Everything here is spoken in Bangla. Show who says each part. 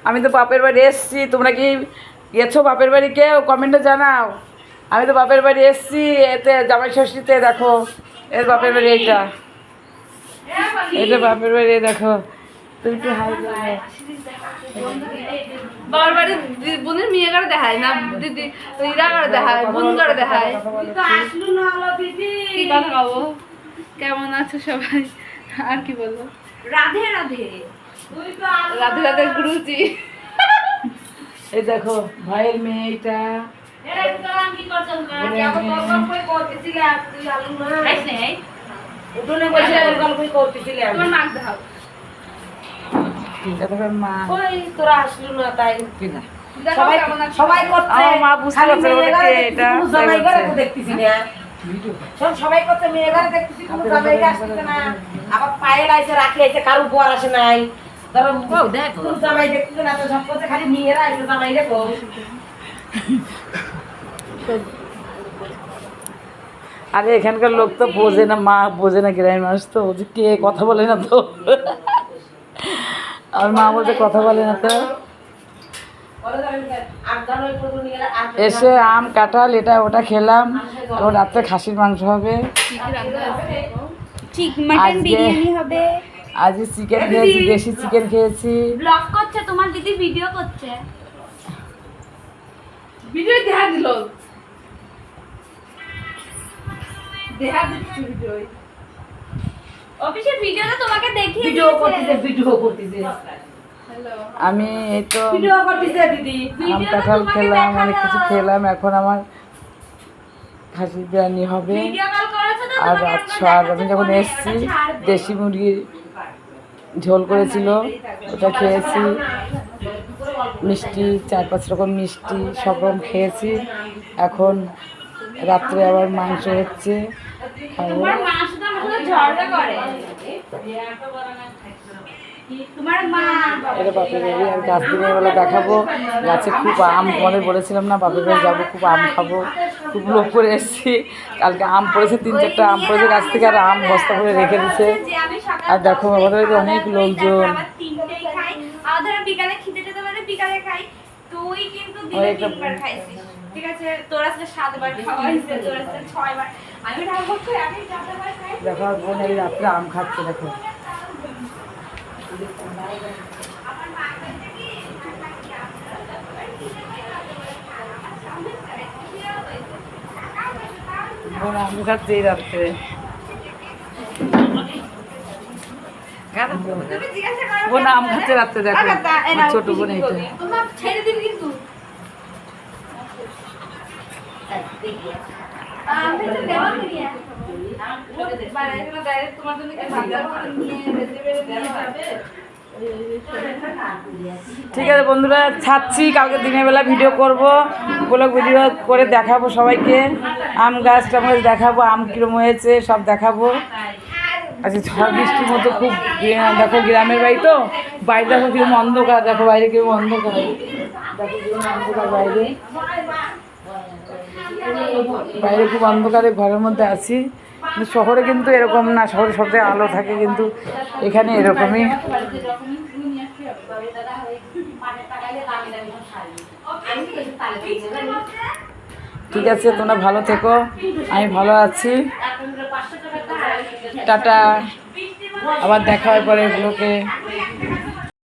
Speaker 1: আমি তো বাপের বাড়ি এসছি, তোমরা কি গেছো বাপের বাড়ি? কেউ কমেন্টে জানাও। আমি তো বাপের বাড়ি এসছি, এতে জামাই ষষ্ঠীতে। দেখো এর বাপের বাড়ি এইটা, এটা বাপের বাড়ি। দেখো তুমি কি হাই করবে?
Speaker 2: বাবার বাড়ি বোনের মেয়ে করে দেখায় না, দিদি ইরা করে দেখায়, বোন করে দেখায়। কি কথা বলবো? কেমন আছো সবাই? আর কি বলবো?
Speaker 3: রাধে রাধে।
Speaker 2: রাধে রাধে গুরুজি।
Speaker 1: এই দেখো ভাইয়ের মেয়ে এইটা।
Speaker 2: তোমার নাক দেখাও।
Speaker 1: মা
Speaker 3: তোরা আসলো না তাই
Speaker 2: দেখাও কেমন আছো?
Speaker 3: সবাই করছে।
Speaker 1: আমার মা বুঝতে পারছে ওটা কে, এটা
Speaker 3: জামাই ঘরে তো দেখতেছি না। সবাই করছে, মেয়ে ঘরে দেখতেছি কোনো জামাই আসছে না। আবার পায়েল আইছে, রাখি আইছে, কারো বর আসে নাই। ধরো কোনো জামাই দেখতেছে না, তো সব করছে খালি মেয়েরা আইছে জামাই দেখো।
Speaker 1: আরে এখানকার লোক তো বোঝে না, মা বোঝে না, গ্রামের মানুষ তো যে কে কথা বলে না তো। আর মা বলতে কথা বলে না তো। এসে আম কাঁঠাল এটা ওটা খেলাম। এবং রাত্রে খাসির মাংস হবে,
Speaker 3: মাটন বিরিয়ানি হবে।
Speaker 1: আজকে চিকেন খেয়েছি, দেশি চিকেন খেয়েছি।
Speaker 3: ব্লগ করছে, তোমার দিদি ভিডিও করছে।
Speaker 2: ভিডিও দেখা দিল, দেখা দিচ্ছি ভিডিও।
Speaker 3: অফিসের ভিডিওটা তোমাকে দেখিয়ে
Speaker 4: ভিডিও করতেছে
Speaker 2: হ্যালো,
Speaker 1: আমি এই তো
Speaker 4: ভিডিও করতেছে দিদি।
Speaker 1: আম কাঁঠাল খেলাম, অনেক কিছু খেলাম। এখন আমার খাসির বিরিয়ানি হবে।
Speaker 3: ভিডিও কল করেছো তো
Speaker 1: আর
Speaker 3: তোমাকে
Speaker 1: আচ্ছা,
Speaker 3: একবার
Speaker 1: আর
Speaker 3: দেখাতে
Speaker 1: আমি যখন
Speaker 3: বলে,
Speaker 1: এসেছি
Speaker 3: ওটা ছাড়বে।
Speaker 1: দেশি মুরগির ঝোল করেছিল, ওটা খেয়েছি। মিষ্টি 4-5 রকম মিষ্টি সব রকম খেয়েছি। এখন রাত্রে আবার মাংস হচ্ছে, খাবো।
Speaker 3: তোমার মা শুধু আমার সাথে ঝগড়া করে। তোমার মা
Speaker 1: এটা বাপের বাড়ি। আর গাছ দিনের বেলা দেখাবো, গাছে খুব আম। তোমাদের বলেছিলাম না বাপের বাড়ি যাবো, খুব আম খাবো। খুব লোভ করে এসেছি। কালকে আম পড়েছে, 3-4টা আম পড়েছে গাছ থেকে, আর আম বস্তা করে রেখে দিছে।
Speaker 3: যে আমি সকালে
Speaker 1: আর দেখো আমাদের বাড়িতে অনেক লোকজন।
Speaker 3: আবার 3টেই খাই, আর ধরো বিকালে খিদে টেতে মানে বিকালে খাই। তুই কিন্তু দিনে
Speaker 1: ওই একটা
Speaker 3: 3বার খাইছিস, ঠিক আছে? তোর আজকে 7বার খাওয়া হয়েছে, তোর আজকে 6বার। আমি ঢাকা করে আমি 4বার খাই।
Speaker 1: দেখো আর বোন এই রাত্রে আম খাচ্ছে। দেখো বোন আম খাচ্ছে এই রাত্রে।
Speaker 3: তুমি জিজ্ঞাসা করো
Speaker 1: বোন আম খাচ্ছে রাত্রে। দেখো আমার ছোট বোন এইটা।
Speaker 3: তোমার ছেড়ে দিবি কিন্তু। আমি তো দেওয়া করি।
Speaker 2: মানে এখানে ডাইরেক্ট তোমার জন্য কি বাজার করে নিয়ে রেসিপি নিয়ে যাবে?
Speaker 1: ঠিক আছে বন্ধুরা, ছাড়ছি। কালকে দিনের বেলা ভিডিও করব, ব্লগ ভিডিও করে দেখাবো সবাইকে। আম গাছ টামগাছ দেখাবো, আম কিরম হয়েছে সব দেখাবো। আচ্ছা, ঝড় বৃষ্টির মতো খুব। দেখো গ্রামের বাড়ি তো, বাইরে দেখো কিরম অন্ধকার। দেখো বাইরে কিরম অন্ধকার। দেখো কিরম অন্ধকার বাইরে। বাইরে খুব অন্ধকারে ঘরের মধ্যে আছি। কিন্তু শহরে কিন্তু এরকম না, শহরে সব জায়গায় আলো থাকে, কিন্তু এখানে এরকমই। ঠিক আছে, তোমরা ভালো থেকো, আমি ভালো আছি। টাটা, আবার দেখা হয় পরে ব্লগে।